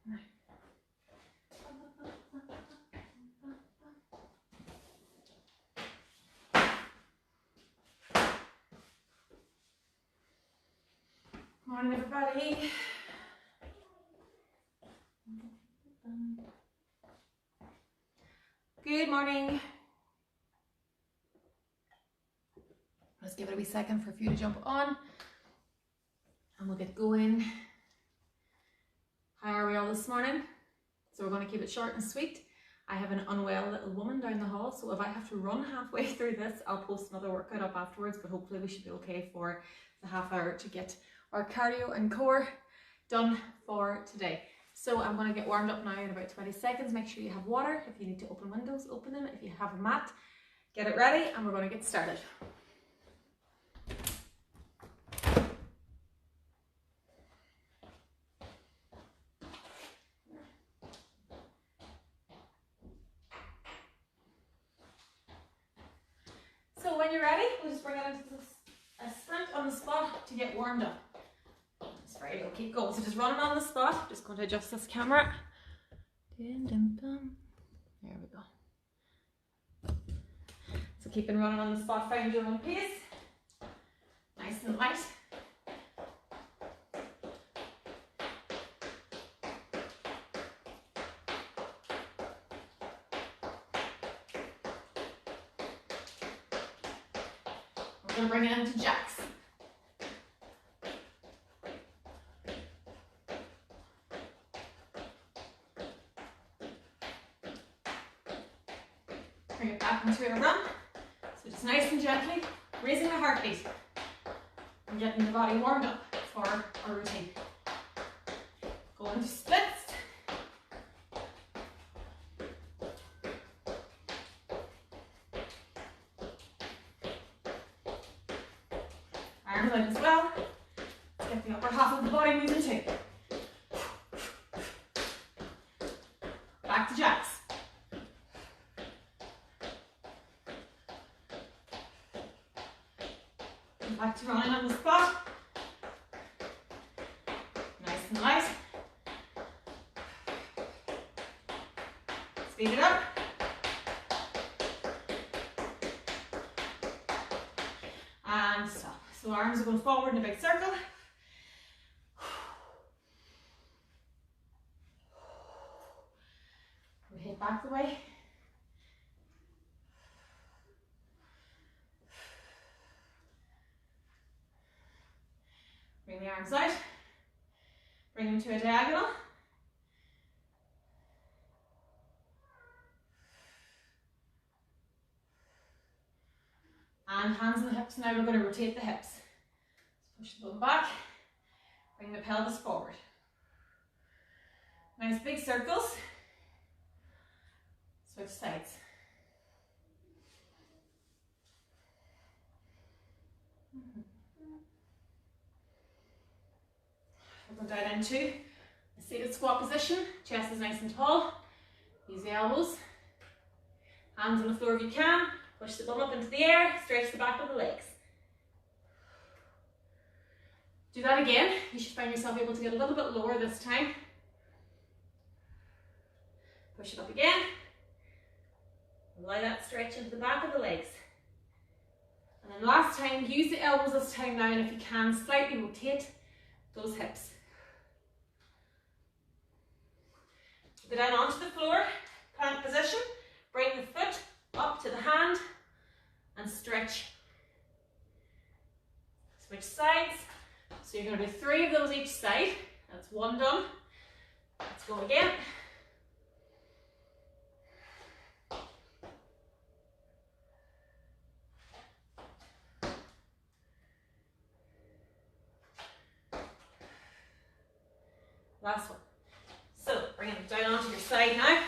Morning, everybody. Good morning. Let's give it a wee second for you to jump on and we'll get going. How are we all this morning? So we're going to keep it short and sweet. I have an unwell little woman down the hall, so if I have to run halfway through this, I'll post another workout up afterwards, but hopefully we should be okay for the half hour to get our cardio and core done for today. So I'm going to get warmed up now in about 20 seconds. Make sure you have water. If you need to open windows, open them. If you have a mat, get it ready and we're going to get started. So when you're ready, we'll just bring it into a sprint on the spot to get warmed up. That's right, it'll keep going. So just running on the spot. Just going to adjust this camera. There we go. So keeping running on the spot, find your own pace. Nice and light. We're going to bring it into jacks. Bring it back into a run. So just nice and gently, raising the heartbeat and getting the body warmed up for our routine. Go into splits. Arms out as well. Let's get the upper half of the body moving too. Back to jacks. Back to running on the spot. Nice and light. Speed it up. And stop. So arms are going forward in a big circle. Rotate back the way. Bring the arms out, bring them to a diagonal. And hands on the hips, now we're going to rotate the hips. Push the bum back, bring the pelvis forward. Nice big circles. Switch sides. We'll go down into a seated squat position. Chest is nice and tall. Use the elbows. Hands on the floor if you can. Push the bum up into the air. Stretch the back of the legs. Do that again. You should find yourself able to get a little bit lower this time. Push it up again. Allow that stretch into the back of the legs. And then last time, use the elbows this time now, and if you can, slightly rotate those hips. Go down onto the floor, plank position, bring the foot up to the hand and stretch. Switch sides. So you're going to do 3 of those each side. That's 1 done. Let's go again. Last one. So bring it down onto your side now.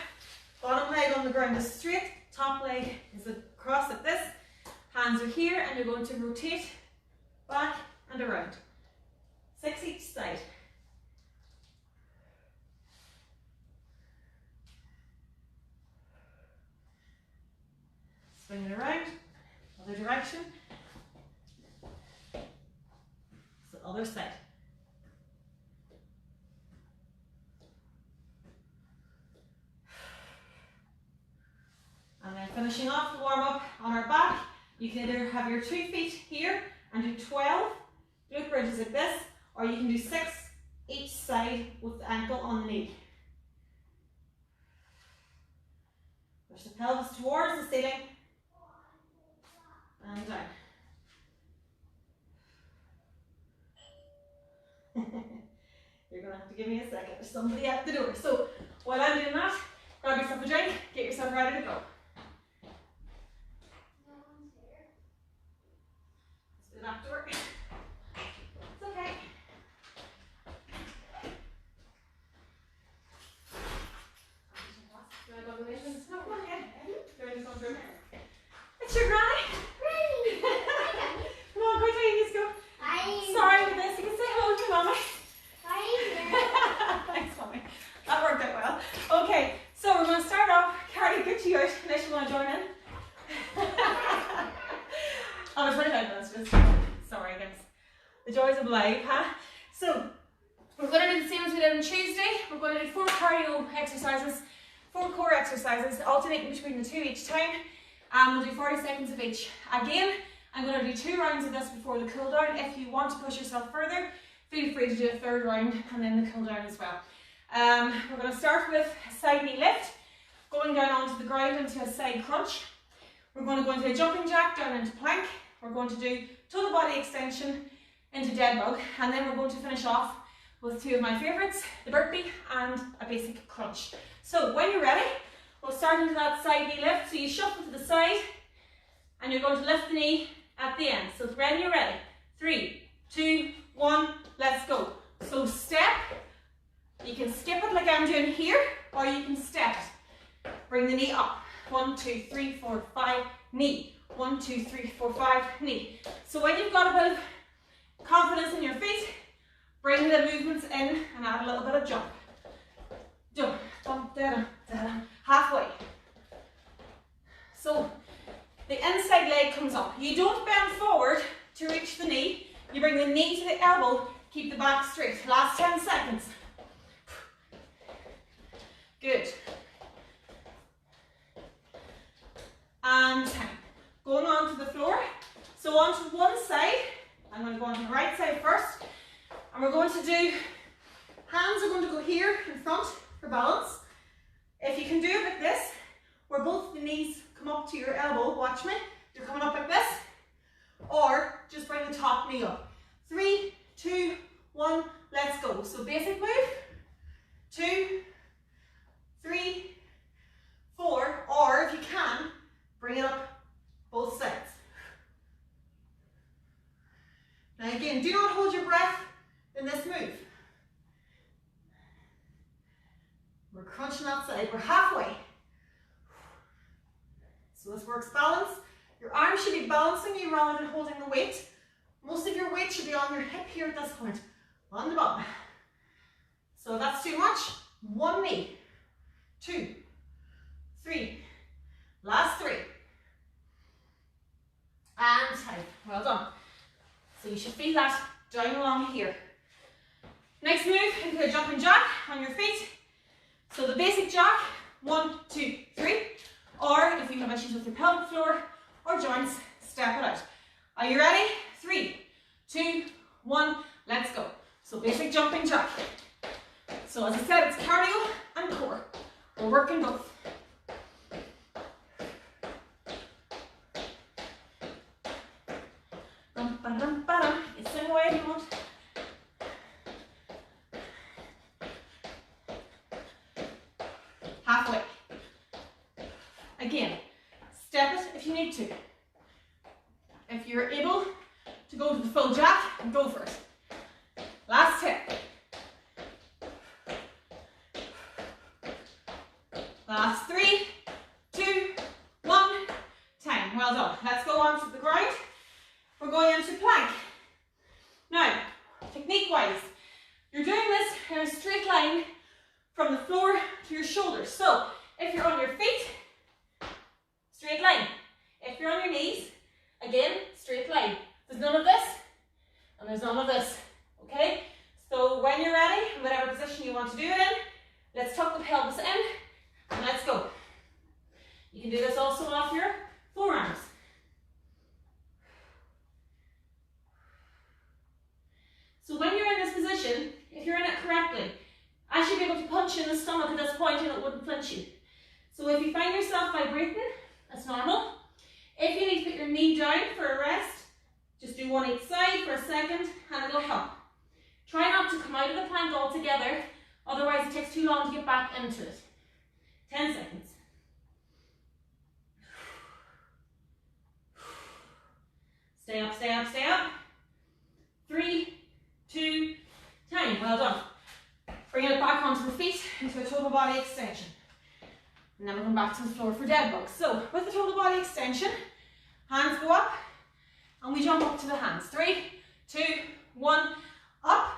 Bottom leg on the ground is straight, top leg is across like this. Hands are here and you're going to rotate back and around. 6 each side. Swing it around, other direction. So other side. finishing off the warm up on our back. You can either have your 2 feet here and do 12 glute bridges like this, or you can do 6 each side with the ankle on the knee. Push the pelvis towards the ceiling and down. You're going to have to give me a second. There's somebody at the door. So while I'm doing that, grab yourself a drink, get yourself ready to go. Let's do that door. It's okay. Do I go to the basement? No, go ahead. Go in the front room. It's your granny. Come on, quickly, let's go. Sorry for this. You can say hello to Mommy. Thanks, Mommy. That worked out well. Okay, so we're going to start off. Carly, get you out unless you want to join in. Oh, it's 25 minutes. Just sorry, guys. The joys of life, huh? So we're going to do the same as we did on Tuesday. We're going to do 4 cardio exercises, 4 core exercises, alternating between the 2 each time. We'll do 40 seconds of each. Again, I'm going to do 2 rounds of this before the cool down. If you want to push yourself further, feel free to do a 3rd round and then the cool down as well. We're going to start with a side knee lift, going down onto the ground into a side crunch. We're going to go into a jumping jack down into plank. We're going to do total body extension into dead bug, and then we're going to finish off with 2 of my favourites, the burpee and a basic crunch. So when you're ready, we'll start into that side knee lift. So you shuffle to the side and you're going to lift the knee at the end. So when you're ready, 3, 2, 1, let's go. So step, you can skip it like I'm doing here, or you can step it. Bring the knee up. 1, 2, 3, 4, 5, knee. 1, 2, 3, 4, 5, knee. So when you've got a bit of confidence in your feet, bring the movements in and add a little bit of jump. Jump, bump, da-da, da-da, halfway. So the inside leg comes up. You don't bend forward to reach the knee. You bring the knee to the elbow, keep the back straight. Last 10 seconds. Good. And going on to the floor. So onto one side. I'm going to go on the right side first. And we're going to do, hands are going to go here in front for balance. If you can do it like this, where both the knees come up to your elbow, watch me. You're coming up like this. Or just bring the top knee up. 3, 2, 1, let's go. So basic move. 2, 3, 4, or if you can, bring it up both sides. Now again, do not hold your breath in this move. We're crunching that side, we're halfway. So this works balance. Your arms should be balancing you rather than holding the weight. Most of your weight should be on your hip here at this point, on the bottom. So if that's too much, 1 knee, 2, 3, last 3. And tight, well done. So you should feel that down along here. Next move into a jumping jack on your feet. So the basic jack, 1, 2, 3. Or if you have issues with your pelvic floor or joints, step it out. Are you ready? 3, 2, 1, let's go. So basic jumping jack. So as I said, it's cardio and core. We're working both. It's the way you want. Halfway. Again, step it if you need to. If you're able to go to the full jack, go for it. Last 10. Last 3, 2, 1, time. Well done. Let's go on to the ground. We're going into plank. Now, technique-wise, you're doing this in a straight line from the floor to your shoulders. So, if you're on your feet, straight line. If you're on your knees, again, straight line. There's none of this, and there's none of this, okay? So when you're ready, in whatever position you want to do it in, let's tuck the pelvis in, and let's go. You can do this also off your forearms. So when you're in this position, if you're in it correctly, I should be able to punch you in the stomach at this point and it wouldn't flinch you. So if you find yourself vibrating, that's normal. If you need to put your knee down for a rest, just do one each side for a second and it'll help. Try not to come out of the plank altogether, otherwise it takes too long to get back into it. 10 seconds. Stay up, stay up, stay up. 3, 2, time. Well done. Bringing it back onto the feet into a total body extension. And then we're going back to the floor for dead bugs. So with the total body extension, hands go up and we jump up to the hands. 3, 2, 1, up,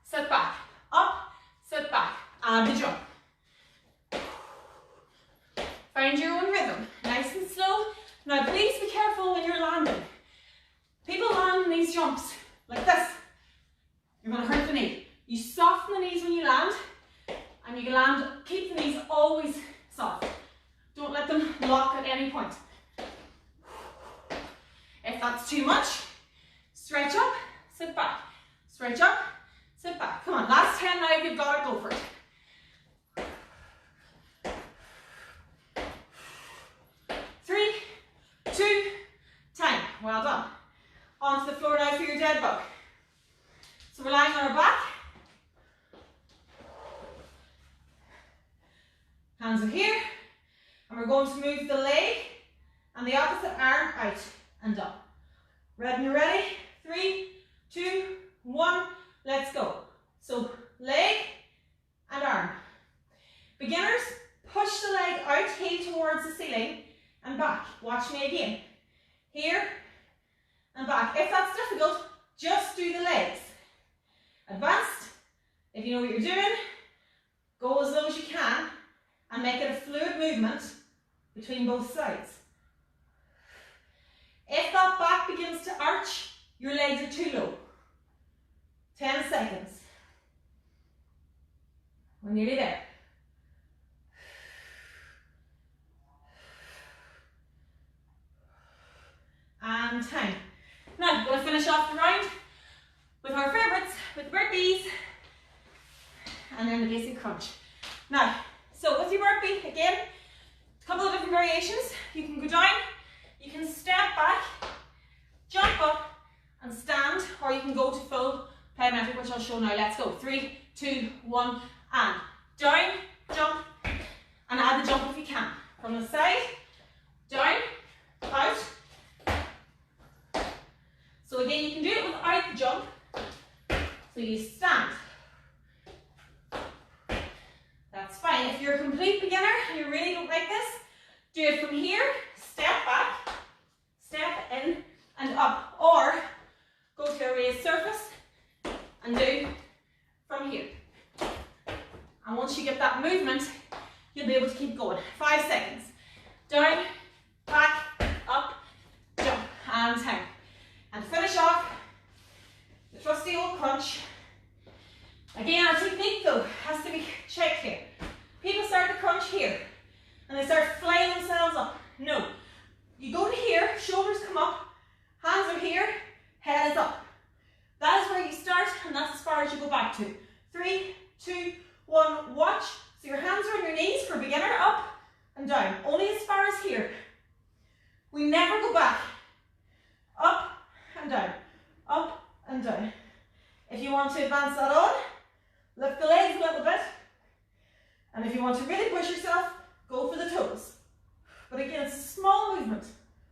sit back, up, sit back, and the jump. Find your own rhythm, nice and slow. Now please be careful when you're landing. People land in these jumps like this. You're going to hurt the knee. You soften the knees when you land, and you can land, keep the knees always soft. Don't let them lock at any point. If that's too much, stretch up, sit back. Stretch up, sit back. Come on, last 10 now, if you've got it, go for it. 3, 2, time. Well done. Onto the floor now for your dead bug. So we're lying on our back. Hands are here. And we're going to move the leg and the opposite arm out and up. Ready, you're ready? 3, 2, 1, let's go. So leg and arm. Beginners, push the leg out, heel towards the ceiling and back. Watch me again. Here and back. If that's difficult, just do the legs. Advanced, if you know what you're doing, go as low as you can and make it a fluid movement between both sides. If that back begins to arch, your legs are too low. 10 seconds. We're nearly there. And time. Now, I'm going to finish off the round with our favourites, with burpees, and then the basic crunch. Now, so with your burpee, again, a couple of different variations. You can go down, you can step back, jump up, and stand, or you can go to full plyometric, which I'll show now. Let's go. 3, 2, 1, and down, jump, and add the jump if you can. From the side, down, out. So again, you can do it without the jump. So you stand. That's fine. If you're a complete beginner and you really don't like this, do it from here, step back, step in and up, or go to a raised surface and do from here. And once you get that movement, you'll be able to keep going. 5 seconds. Down, back, up, jump, and time. And finish off the trusty old crunch. Again, our technique though has to be checked here. People start the crunch here and they start flying themselves up. No, you go to here, shoulders come up, hands are here, head is up. That is where you start and that's as far as you go back to. 3, 2, 1, watch. So your hands are on your knees for beginner, up and down. Only as far as here. We never go back. Up and down, up and down. If you want to advance that on, lift the legs a little bit. And if you want to really push yourself, go for the toes. But again, it's a small movement.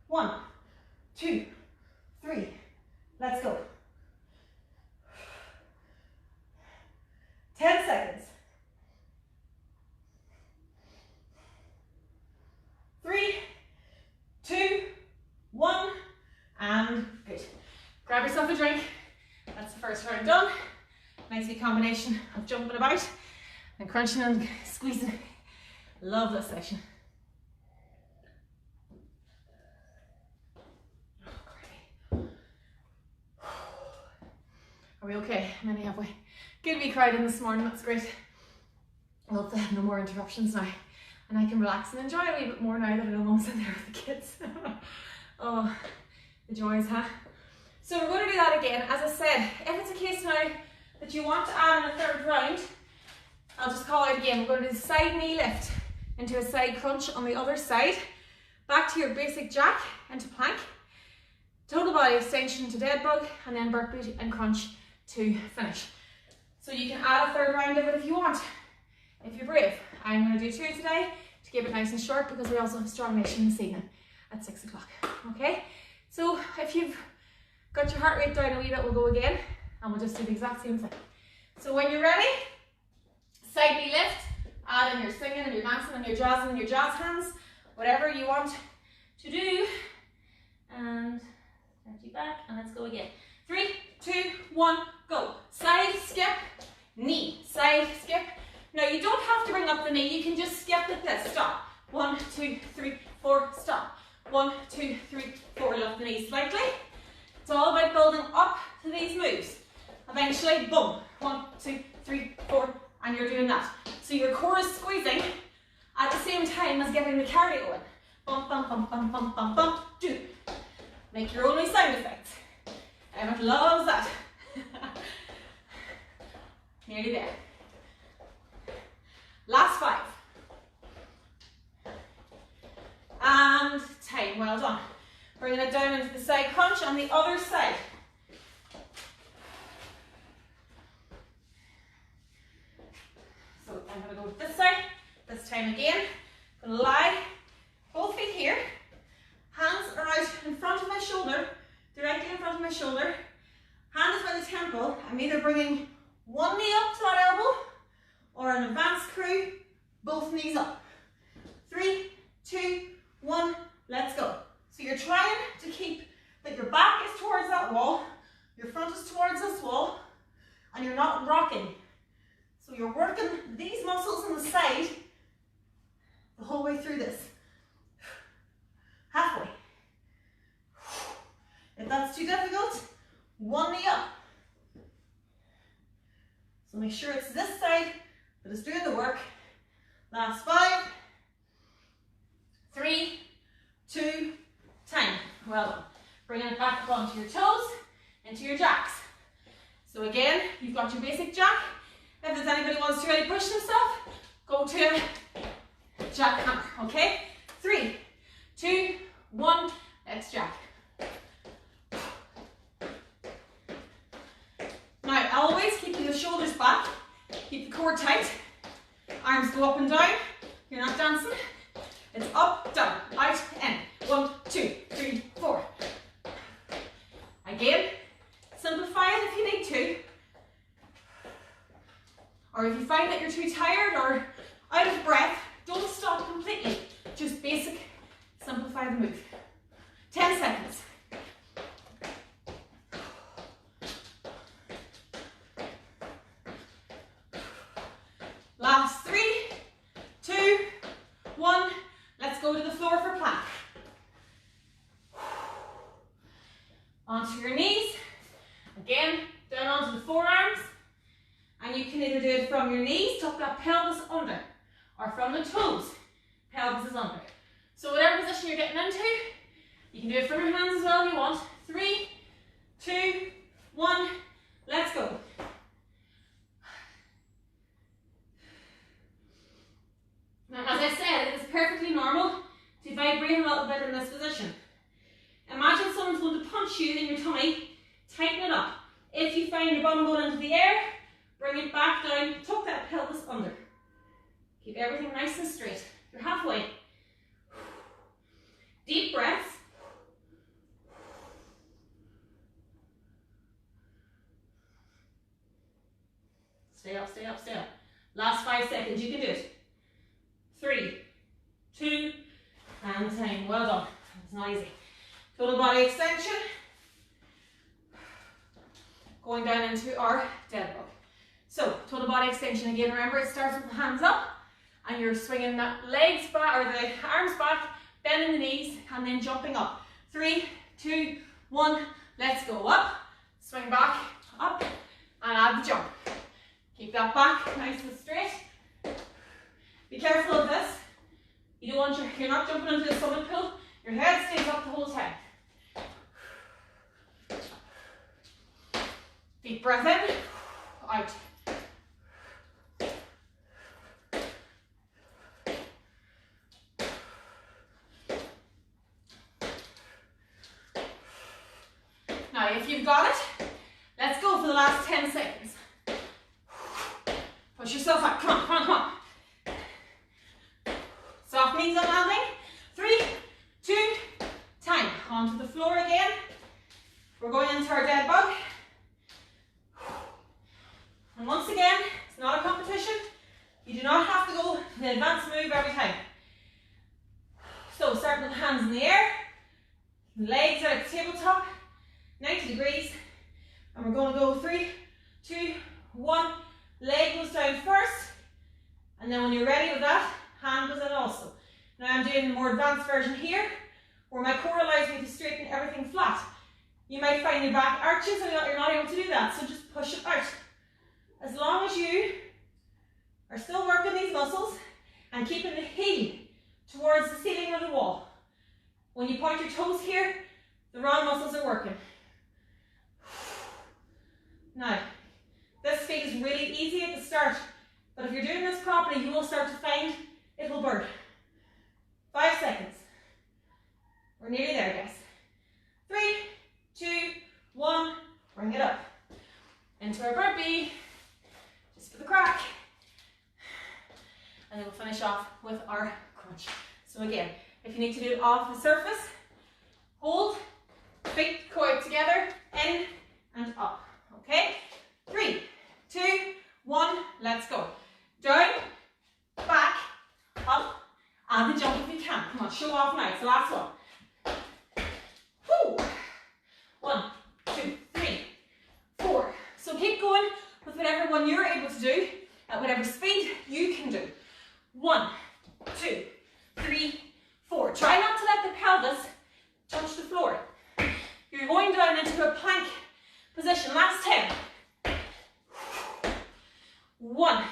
1, 2, 3. Let's go. 10 seconds. 3, 2, 1, and good. Grab yourself a drink. That's the first round done. Nice wee combination of jumping about and crunching and squeezing. Love this session. Are we okay? How many have we? Good wee crowd in this morning, that's great. I hope they have no more interruptions now. and I can relax and enjoy it a wee bit more now that I know Mum's in there with the kids. Oh, the joys, huh? So we're going to do that again. As I said, if it's a case now that you want to add in a third round, I'll just call it again. We're going to do the side knee lift into a side crunch on the other side, back to your basic jack into plank, total body extension to dead bug, and then burpee and crunch to finish. So you can add a third round of it if you want, if you're brave. I'm going to do 2 today to keep it nice and short because we also have Strong Nation this evening at 6 o'clock. Okay, so if you've got your heart rate down a wee bit, we'll go again and we'll just do the exact same thing. So when you're ready, side knee lift, add in your singing and your dancing and your jazzing and your jazz hands, whatever you want to do. And stretch you back and let's go again. 3, 2, 1, go. Side skip, knee, side skip. Now you don't have to bring up the knee, you can just skip like this. Stop. 1, 2, 3, 4, stop. 1, 2, 3, 4, lift the knees slightly. It's all about building up to these moves. Eventually, boom. 1, 2, 3, 4, and you're doing that. So your core is squeezing at the same time as getting the cardio in. Bump, bump, bump, bump, bump, bump, bump, do. Make your own sound effects. Emmett loves that. Nearly there. Last 5. And time, well done. Bringing it down into the side crunch on the other side. So I'm going to go this side, this time again. I'm going to lie, both feet here. Hands are out in front of my shoulder, directly in front of my shoulder. Hand is by the temple. I'm either bringing one knee up to that elbow or an advanced crew, both knees up. 3, 2, 1, let's go. So you're trying to keep that your back is towards that wall, your front is towards this wall, and you're not rocking. So you're working these muscles on the side the whole way through this. Halfway. If that's too difficult, one knee up. So make sure it's this side that is doing the work. Last 5, 3, 2, time. Well done. Bringing it back up onto your toes, into your jacks. So again, you've got your basic jack. If there's anybody who wants to really push themselves, go to jack hammer, okay? 3, 2, 1, let's jack. Now, always keep your shoulders back, keep the core tight, arms go up and down, you're not dancing. It's up, down, out, in. 1, 2, 3, 4. Again, simplify it if you need to. Or if you find that you're too tired or out of breath, don't stop completely. Just basic, simplify the move. 10 seconds. Last 3, 2, 1. Let's go to the floor for plank. Onto your knees. Again, down onto the forearms. And you can either do it from your knees, tuck that pelvis under, or from the toes, pelvis is under. So whatever position you're getting into, you can do it from your hands as well if you want. 3, 2, 1, let's go. Now, as I said, it is perfectly normal to vibrate a little bit in this position. Imagine someone's going to punch you in your tummy, tighten it up. If you find your bum going into the air, bring it back down, tuck that pelvis under. Keep everything nice and straight. You're halfway. Deep breaths. Stay up, stay up, stay up. Last 5 seconds, you can do it. 3, 2, and time. Well done. It's not easy. Total body extension. Going down into our dead bug. So, total body extension again. Remember, it starts with the hands up, and you're swinging the legs back, or the arms back, bending the knees, and then jumping up. 3, 2, 1, let's go up. Swing back, up, and add the jump. Keep that back nice and straight. Be careful of this. You don't want you're not jumping into the summit pull. Your head stays up the whole time. Deep breath in, out. Now, if you've got it, let's go for the last 10 seconds. Push yourself up. Come on, come on, come on. Soft knees on landing. 3, 2, time. Onto the floor again. We're going into our dead bug. And once again, it's not a competition. You do not have to go the advanced move every time. So starting with the hands in the air, legs are at the tabletop, 90 degrees, and we're going to go 3, 2, 1, leg goes down first, and then when you're ready with that, hand goes in also. Now I'm doing the more advanced version here, where my core allows me to straighten everything flat. You might find your back arches and you're not able to do that, so just push it out. As long as you are still working these muscles and keeping the heel towards the ceiling or the wall. When you point your toes here, the round muscles are working. Now, this feels really easy at the start, but if you're doing this properly, you will start to find it will burn. 5 seconds. We're nearly there, guys. 3, 2, 1, bring it up. Into our burpee, just for the crack. And then we'll finish off with our crunch. So again, if you need to do it off the surface, hold, feet core together, in and up. Okay? 3, 2, 1, let's go. Down, back, up, and the jump if you can. Come on, show off now. It's the last one. Woo. 1, 2, 3, 4. So keep going with whatever one you're able to do at whatever speed you can do. 1, 2, 3, 4. Try not to let the pelvis touch the floor. You're going down into a plank position. Last 10. 1,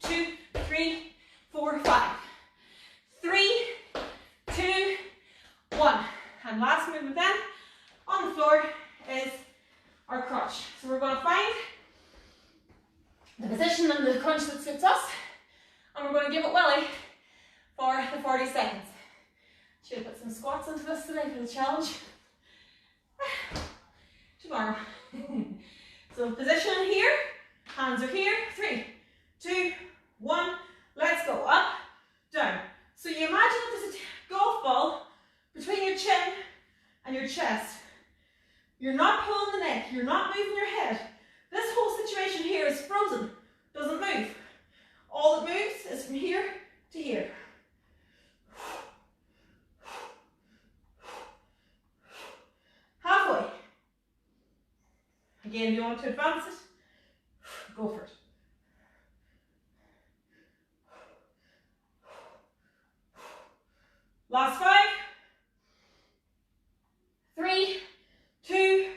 2, 3, 4, 5. 3, 2, 1. And last movement then on the floor is our crunch. So we're going to find the position and the crunch that suits us, and we're going to give it welly for the 40 seconds. Should have put some squats into this today for the challenge. Tomorrow. So position here, hands are here. 3, 2, 1, let's go. Up, down. So you imagine that there's a golf ball between your chin and your chest. You're not pulling the neck, you're not moving your head. This whole situation here is frozen, doesn't move. All that moves is from here to here. Halfway. Again, if you want to advance it, go for it. Last 5. 3, 2,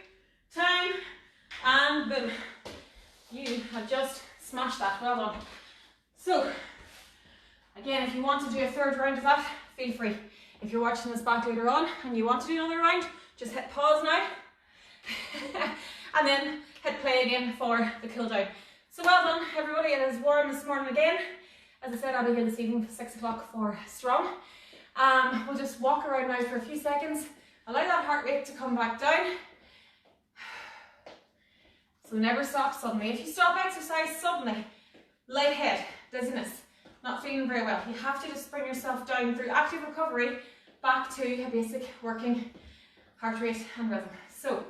time, and boom. You have just smashed that. Well done. So, again, if you want to do a third round of that, feel free. If you're watching this back later on and you want to do another round, just hit pause now and then hit play again for the cool down. So well done, everybody. It is warm this morning again. As I said, I'll be here this evening for 6 o'clock for strong. We'll just walk around now for a few seconds. Allow that heart rate to come back down. So never stop suddenly. If you stop exercise suddenly, lighthead, dizziness, not feeling very well, you have to just bring yourself down through active recovery back to a basic working heart rate and rhythm. So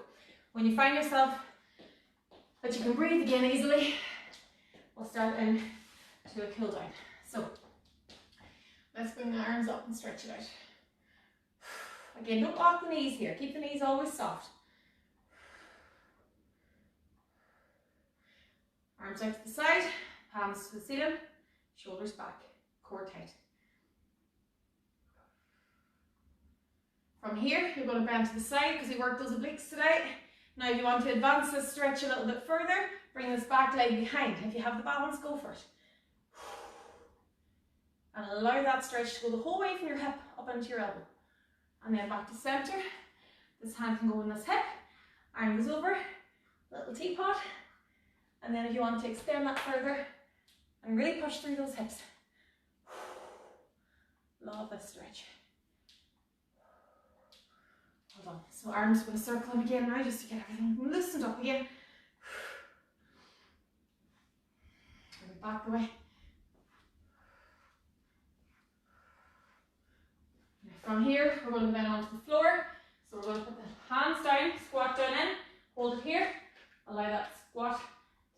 when you find yourself that you can breathe again easily, we'll start in to a cool down. So let's bring the arms up and stretch it out. Again, don't lock the knees here. Keep the knees always soft. Arms out to the side, palms to the ceiling, shoulders back, core tight. From here, you're going to bend to the side because we worked those obliques today. Now if you want to advance this stretch a little bit further, bring this back leg behind. If you have the balance, go for it. And a Allow that stretch to go the whole way from your hip up into your elbow. And then back to center. This hand can go in this hip. Arm goes over, little teapot. And then if you want to extend that further and really push through those hips. Love this stretch. Hold on. So arms going to circle in again now just to get everything loosened up again. Bring it back away. From here, we're going to bend onto the floor. So we're going to put the hands down, squat down in, hold it here. Allow that squat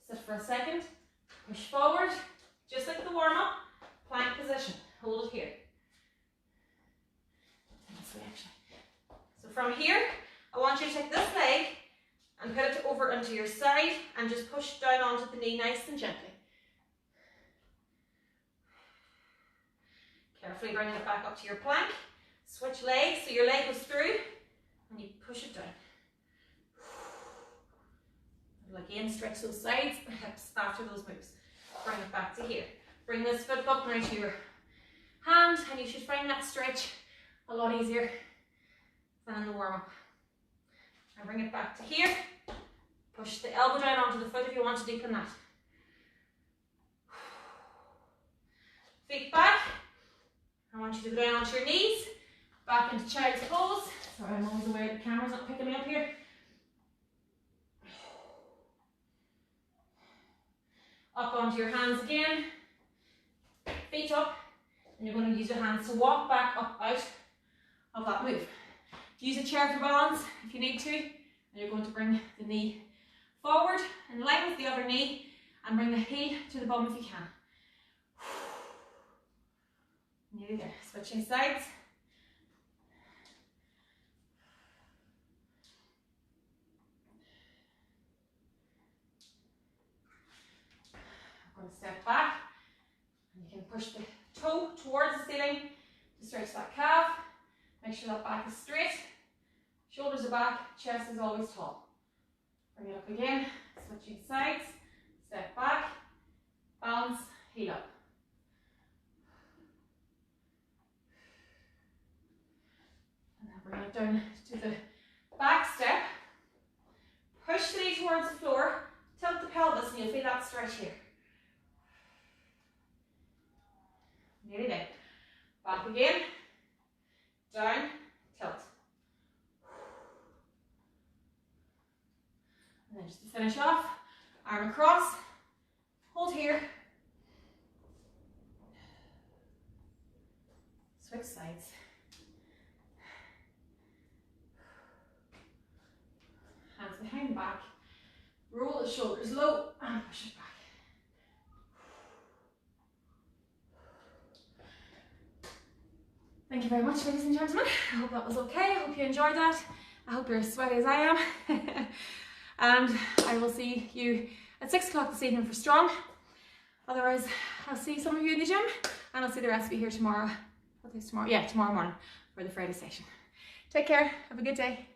to sit for a second. Push forward, just like the warm-up. Plank position. Hold it here. This way, actually. So from here, I want you to take this leg and put it over into your side and just push down onto the knee nice and gently. Carefully bringing it back up to your plank. Switch legs, so your leg goes through and you push it down. And again, stretch those sides and hips after those moves. Bring it back to here. Bring this foot up now to your hand and you should find that stretch a lot easier than in the warm-up. And bring it back to here. Push the elbow down onto the foot if you want to deepen that. Feet back. I want you to go down onto your knees. Back into child's pose. Sorry, I'm always aware the camera's not picking me up here. Up onto your hands again. Feet up. And you're going to use your hands to walk back up out of that move. Use a chair for balance if you need to. And you're going to bring the knee forward in line with the other knee and bring the heel to the bum if you can. Nearly there. Switching sides. I'm going to step back and you can push the toe towards the ceiling to stretch that calf. Make sure that back is straight. Shoulders are back, chest is always tall. Bring it up again, switching sides, step back, balance, heel up. And then bring it down to the back step. Push the knee towards the floor, tilt the pelvis and you'll feel that stretch here. Nearly there. Back again, down, tilt. And then just to finish off, arm across, hold here. Switch sides. Hands behind the back, roll the shoulders low and push it back. Thank you very much, ladies and gentlemen. I hope that was okay. I hope you enjoyed that. I hope you're as sweaty as I am. And I will see you at 6 o'clock this evening for Strong. Otherwise, I'll see some of you in the gym and I'll see the rest of you here tomorrow. What is tomorrow? Yeah, tomorrow morning for the Friday session. Take care. Have a good day.